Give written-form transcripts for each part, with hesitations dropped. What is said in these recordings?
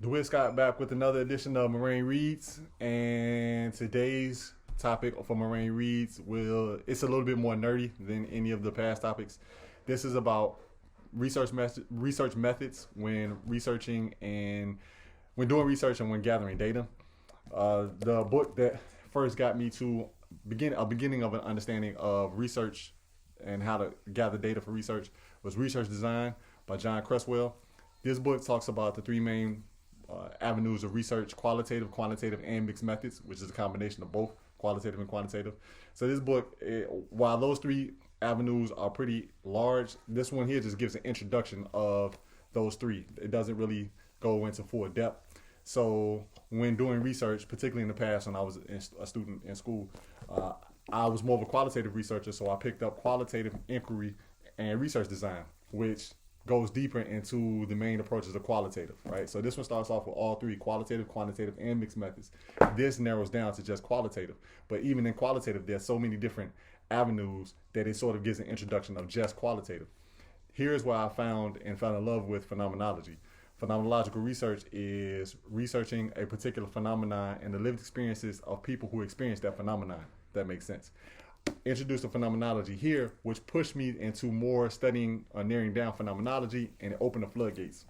DeWitt Scott back with another edition of Moraine Reads, and today's topic for Moraine Reads it's a little bit more nerdy than any of the past topics. This is about research methods when researching and when doing research and when gathering data. The book that first got me to a beginning of an understanding of research and how to gather data for research was Research Design by John Cresswell. This book talks about the three main avenues of research: qualitative, quantitative, and mixed methods, which is a combination of both qualitative and quantitative. So this book, while those three avenues are pretty large, this one here just gives an introduction of those three. It doesn't really go into full depth. So when doing research, particularly in the past when I was a student in school, I was more of a qualitative researcher, so I picked up Qualitative Inquiry and Research Design, which goes deeper into the main approaches of qualitative, right? So this one starts off with all three: qualitative, quantitative, and mixed methods. This narrows down to just qualitative. But even in qualitative, there's so many different avenues that it sort of gives an introduction of just qualitative. Here's where I found and fell in love with phenomenology. Phenomenological research is researching a particular phenomenon and the lived experiences of people who experience that phenomenon. If that makes sense. Introduced to phenomenology here, which pushed me into more studying or narrowing down phenomenology, and it opened the floodgates,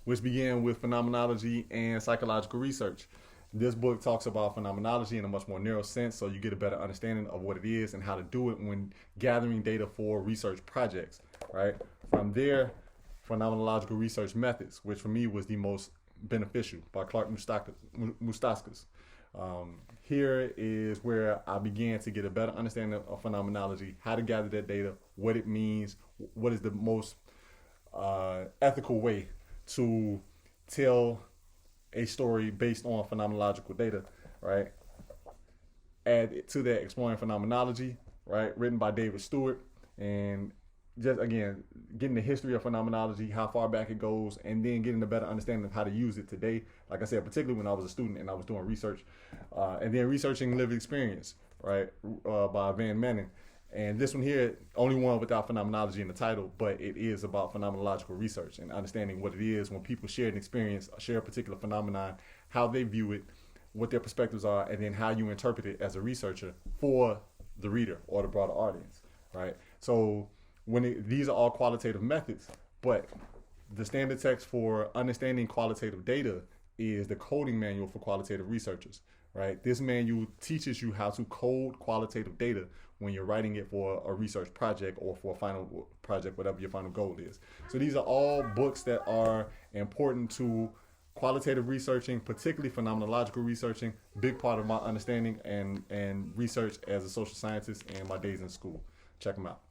which began with phenomenology and psychological research. This book talks about phenomenology in a much more narrow sense, so you get a better understanding of what it is and how to do it when gathering data for research projects, right? From there, phenomenological research methods, which for me was the most beneficial, by Clark Moustakas. Here is where I began to get a better understanding of phenomenology, how to gather that data, what it means, what is the most ethical way to tell a story based on phenomenological data, right? Add to that Exploring Phenomenology, right, written by David Stewart, and just again getting the history of phenomenology, how far back it goes, and then getting a better understanding of how to use it today. Like I said, particularly when I was a student and I was doing research, and then researching lived experience, right, by Van Manen. And this one here, only one without phenomenology in the title, but it is about phenomenological research and understanding what it is when people share an experience, share a particular phenomenon, how they view it, what their perspectives are, and then how you interpret it as a researcher for the reader or the broader audience, right? So these are all qualitative methods, but the standard text for understanding qualitative data is the coding manual for qualitative researchers, right? This manual teaches you how to code qualitative data when you're writing it for a research project or for a final project, whatever your final goal is. So these are all books that are important to qualitative researching, particularly phenomenological researching, big part of my understanding and research as a social scientist and my days in school. Check them out.